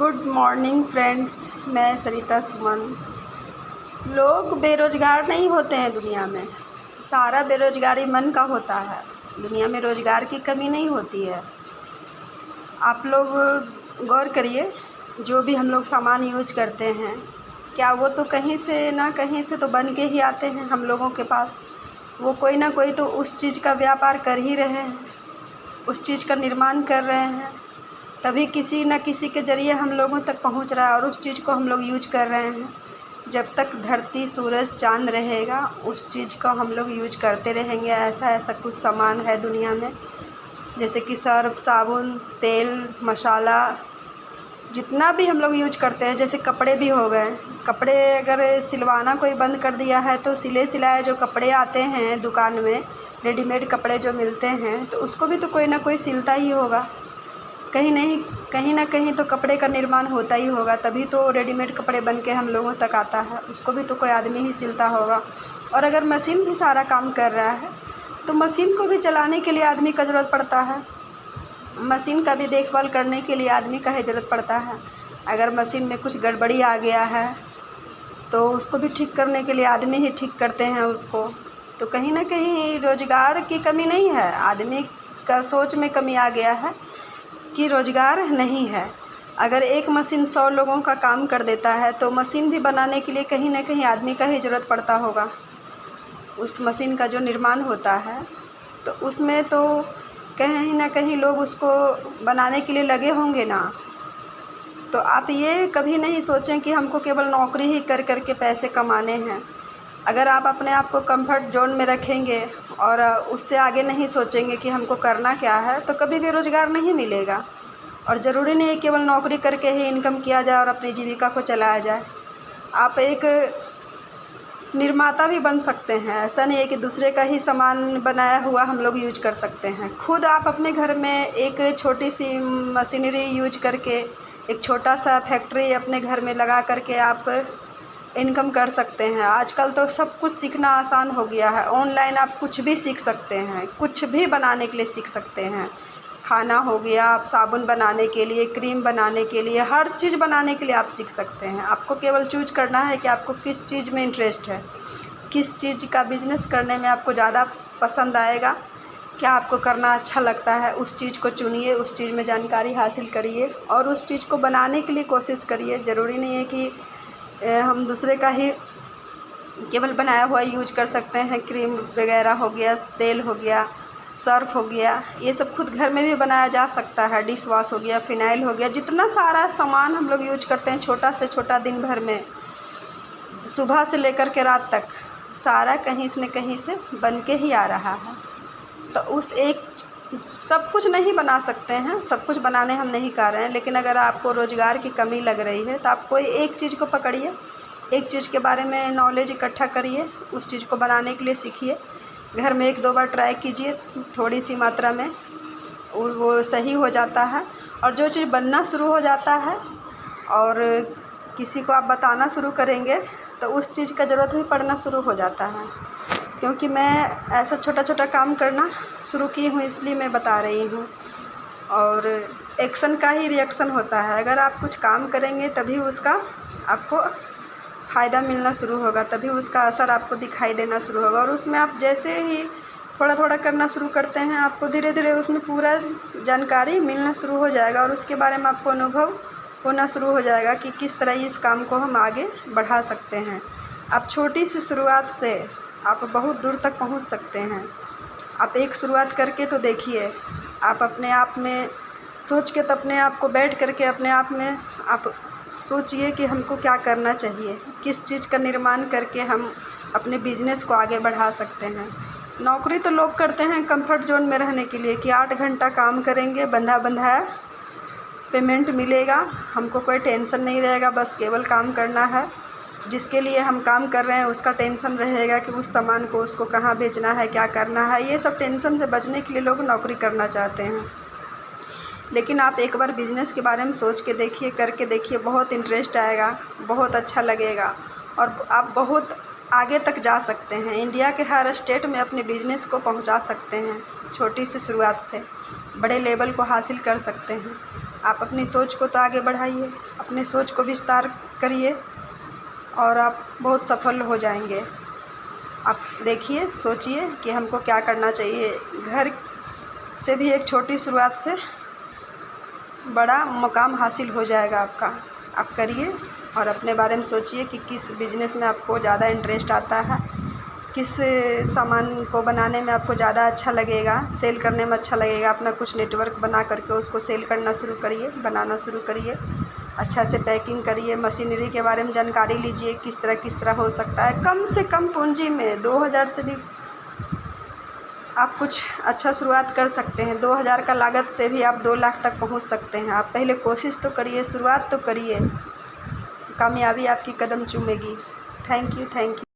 Good morning friends. मैं सरिता सुमन। लोग बेरोज़गार नहीं होते हैं दुनिया में, सारा बेरोज़गारी मन का होता है। दुनिया में रोज़गार की कमी नहीं होती है। आप लोग गौर करिए, जो भी हम लोग सामान यूज करते हैं, क्या वो तो कहीं से ना कहीं से तो बन के ही आते हैं हम लोगों के पास। वो कोई ना कोई तो उस चीज़ का व्यापार कर ही रहे हैं, उस चीज़ का निर्माण कर रहे हैं, तभी किसी न किसी के ज़रिए हम लोगों तक पहुंच रहा है और उस चीज़ को हम लोग यूज कर रहे हैं। जब तक धरती सूरज चाँद रहेगा उस चीज़ को हम लोग यूज करते रहेंगे। ऐसा कुछ सामान है दुनिया में, जैसे कि सर्फ़, साबुन, तेल, मसाला, जितना भी हम लोग यूज करते हैं। जैसे कपड़े भी हो गए, कपड़े अगर सिलवाना कोई बंद कर दिया है तो सिले सिलाए जो कपड़े आते हैं दुकान में, रेडीमेड कपड़े जो मिलते हैं, तो उसको भी तो कोई ना कोई सिलता ही होगा। कहीं ना कहीं तो कपड़े का निर्माण होता ही होगा, तभी तो रेडीमेड कपड़े बन के हम लोगों तक आता है। उसको भी तो कोई आदमी ही सिलता होगा। और अगर मशीन भी सारा काम कर रहा है तो मशीन को भी चलाने के लिए आदमी का ज़रूरत पड़ता है। मशीन का भी देखभाल करने के लिए आदमी का ही ज़रूरत पड़ता है। अगर मशीन में कुछ गड़बड़ी आ गया है तो उसको भी ठीक करने के लिए आदमी ही ठीक करते हैं उसको। तो कहीं ना कहीं रोज़गार की कमी नहीं है, आदमी का सोच में कमी आ गया है कि रोज़गार नहीं है। अगर एक मशीन 100 लोगों का काम कर देता है तो मशीन भी बनाने के लिए कहीं ना कहीं आदमी का ही ज़रूरत पड़ता होगा। उस मशीन का जो निर्माण होता है तो उसमें तो कहीं ना कहीं लोग उसको बनाने के लिए लगे होंगे ना। तो आप ये कभी नहीं सोचें कि हमको केवल नौकरी ही कर के पैसे कमाने हैं। अगर आप अपने आप को कंफर्ट जोन में रखेंगे और उससे आगे नहीं सोचेंगे कि हमको करना क्या है, तो कभी भी रोज़गार नहीं मिलेगा। और ज़रूरी नहीं है केवल नौकरी करके ही इनकम किया जाए और अपनी जीविका को चलाया जाए। आप एक निर्माता भी बन सकते हैं। ऐसा नहीं है कि दूसरे का ही सामान बनाया हुआ हम लोग यूज कर सकते हैं। खुद आप अपने घर में एक छोटी सी मशीनरी यूज करके, एक छोटा सा फैक्ट्री अपने घर में लगा करके आप इनकम कर सकते हैं। आजकल तो सब कुछ सीखना आसान हो गया है। ऑनलाइन आप कुछ भी सीख सकते हैं, कुछ भी बनाने के लिए सीख सकते हैं। खाना हो गया, आप साबुन बनाने के लिए, क्रीम बनाने के लिए, हर चीज़ बनाने के लिए आप सीख सकते हैं। आपको केवल चूज करना है कि आपको किस चीज़ में इंटरेस्ट है, किस चीज़ का बिज़नेस करने में आपको ज़्यादा पसंद आएगा, क्या आपको करना अच्छा लगता है, उस चीज़ को चुनिए, उस चीज़ में जानकारी हासिल करिए और उस चीज़ को बनाने के लिए कोशिश करिए। ज़रूरी नहीं है कि हम दूसरे का ही केवल बनाया हुआ यूज कर सकते हैं। क्रीम वगैरह हो गया, तेल हो गया, सर्फ हो गया, ये सब खुद घर में भी बनाया जा सकता है। डिश वॉश हो गया, फिनाइल हो गया, जितना सारा सामान हम लोग यूज करते हैं, छोटा से छोटा, दिन भर में सुबह से लेकर के रात तक सारा कहीं से न कहीं से बन के ही आ रहा है। तो उस एक सब कुछ नहीं बना सकते हैं, सब कुछ बनाने हम नहीं कर रहे हैं, लेकिन अगर आपको रोज़गार की कमी लग रही है तो आप कोई एक चीज़ को पकड़िए, एक चीज़ के बारे में नॉलेज इकट्ठा करिए, उस चीज़ को बनाने के लिए सीखिए। घर में 1-2 बार ट्राई कीजिए, थोड़ी सी मात्रा में वो सही हो जाता है। और जो चीज़ बनना शुरू हो जाता है और किसी को आप बताना शुरू करेंगे तो उस चीज़ का ज़रूरत भी पड़ना शुरू हो जाता है। क्योंकि मैं ऐसा छोटा छोटा काम करना शुरू की हूँ, इसलिए मैं बता रही हूँ। और एक्शन का ही रिएक्शन होता है। अगर आप कुछ काम करेंगे तभी उसका आपको फ़ायदा मिलना शुरू होगा, तभी उसका असर आपको दिखाई देना शुरू होगा। और उसमें आप जैसे ही थोड़ा थोड़ा करना शुरू करते हैं, आपको धीरे धीरे उसमें पूरा जानकारी मिलना शुरू हो जाएगा और उसके बारे में आपको अनुभव होना शुरू हो जाएगा कि किस तरह इस काम को हम आगे बढ़ा सकते हैं। आप छोटी सी शुरुआत से आप बहुत दूर तक पहुंच सकते हैं। आप एक शुरुआत करके तो देखिए। आप अपने आप में सोच के, तो अपने आप को बैठ करके अपने आप में आप सोचिए कि हमको क्या करना चाहिए, किस चीज़ का निर्माण करके हम अपने बिजनेस को आगे बढ़ा सकते हैं। नौकरी तो लोग करते हैं कंफर्ट जोन में रहने के लिए कि 8 घंटा काम करेंगे, बंधा बंधाया पेमेंट मिलेगा, हमको कोई टेंशन नहीं रहेगा, बस केवल काम करना है। जिसके लिए हम काम कर रहे हैं उसका टेंशन रहेगा कि उस सामान को उसको कहाँ भेजना है, क्या करना है। ये सब टेंशन से बचने के लिए लोग नौकरी करना चाहते हैं। लेकिन आप एक बार बिज़नेस के बारे में सोच के देखिए, करके देखिए, बहुत इंटरेस्ट आएगा, बहुत अच्छा लगेगा और आप बहुत आगे तक जा सकते हैं। इंडिया के हर स्टेट में अपने बिज़नेस को पहुंचा सकते हैं। छोटी सी शुरुआत से बड़े लेवल को हासिल कर सकते हैं। आप अपनी सोच को तो आगे बढ़ाइए, अपने सोच को विस्तार करिए और आप बहुत सफल हो जाएंगे। आप देखिए, सोचिए कि हमको क्या करना चाहिए। घर से भी एक छोटी शुरुआत से बड़ा मुकाम हासिल हो जाएगा आपका। आप करिए और अपने बारे में सोचिए कि किस बिज़नेस में आपको ज़्यादा इंटरेस्ट आता है, किस सामान को बनाने में आपको ज़्यादा अच्छा लगेगा, सेल करने में अच्छा लगेगा। अपना कुछ नेटवर्क बना करके उसको सेल करना शुरू करिए, बनाना शुरू करिए, अच्छा से पैकिंग करिए, मशीनरी के बारे में जानकारी लीजिए, किस तरह हो सकता है। कम से कम पूंजी में 2000 से भी आप कुछ अच्छा शुरुआत कर सकते हैं। 2000 का लागत से भी आप 2 लाख तक पहुंच सकते हैं। आप पहले कोशिश तो करिए, शुरुआत तो करिए, कामयाबी आपकी कदम चूमेगी। Thank you.